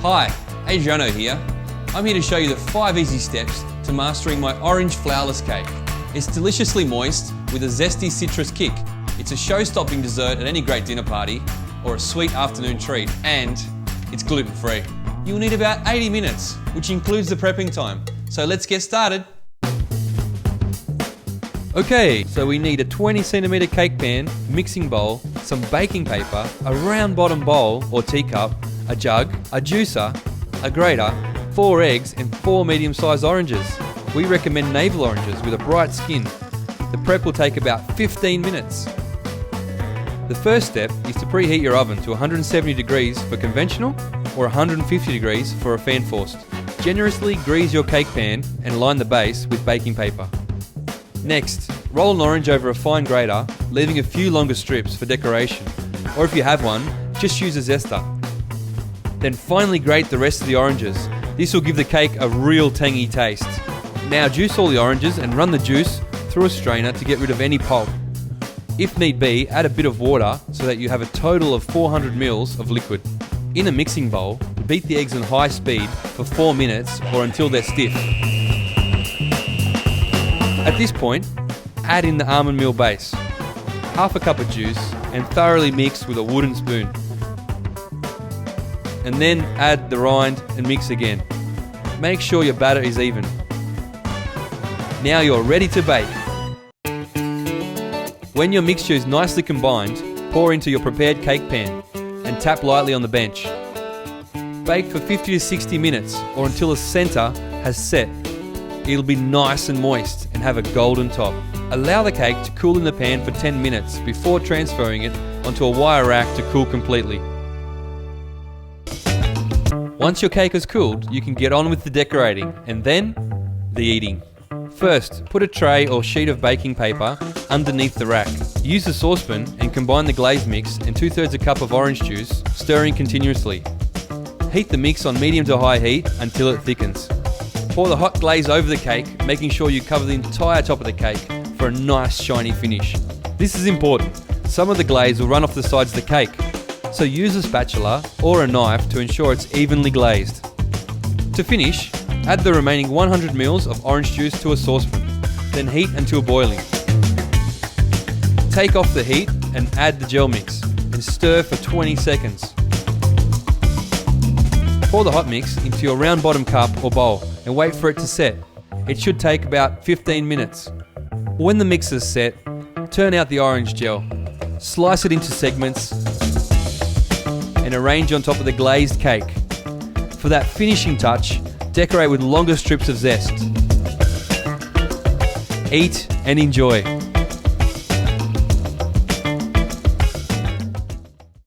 Hi, Adriano here. I'm here to show you the 5 easy steps to mastering my orange flourless cake. It's deliciously moist with a zesty citrus kick. It's a show-stopping dessert at any great dinner party or a sweet afternoon treat, and it's gluten-free. You'll need about 80 minutes, which includes the prepping time. So let's get started. Okay, so we need a 20cm cake pan, mixing bowl, some baking paper, a round bottom bowl or teacup, a jug, a juicer, a grater, 4 eggs and 4 medium-sized oranges. We recommend navel oranges with a bright skin. The prep will take about 15 minutes. The first step is to preheat your oven to 170 degrees for conventional or 150 degrees for a fan forced. Generously grease your cake pan and line the base with baking paper. Next, roll an orange over a fine grater, leaving a few longer strips for decoration, or if you have one, just use a zester. Then finally grate the rest of the oranges. This will give the cake a real tangy taste. Now juice all the oranges and run the juice through a strainer to get rid of any pulp. If need be, add a bit of water so that you have a total of 400 ml of liquid. In a mixing bowl, beat the eggs on high speed for 4 minutes or until they're stiff. At this point, add in the almond meal base, half a cup of juice, and thoroughly mix with a wooden spoon. And then add the rind and mix again. Make sure your batter is even. Now you're ready to bake. When your mixture is nicely combined, pour into your prepared cake pan and tap lightly on the bench. Bake for 50 to 60 minutes or until the centre has set. It'll be nice and moist and have a golden top. Allow the cake to cool in the pan for 10 minutes before transferring it onto a wire rack to cool completely. Once your cake has cooled, you can get on with the decorating and then the eating. First, put a tray or sheet of baking paper underneath the rack. Use a saucepan and combine the glaze mix and 2/3 a cup of orange juice, stirring continuously. Heat the mix on medium to high heat until it thickens. Pour the hot glaze over the cake, making sure you cover the entire top of the cake for a nice shiny finish. This is important. Some of the glaze will run off the sides of the cake, so use a spatula or a knife to ensure it's evenly glazed. To finish, add the remaining 100 ml of orange juice to a saucepan, then heat until boiling. Take off the heat and add the gel mix and stir for 20 seconds. Pour the hot mix into your round bottom cup or bowl and wait for it to set. It should take about 15 minutes. When the mix is set, turn out the orange gel, slice it into segments and arrange on top of the glazed cake. For that finishing touch, decorate with longer strips of zest. Eat and enjoy.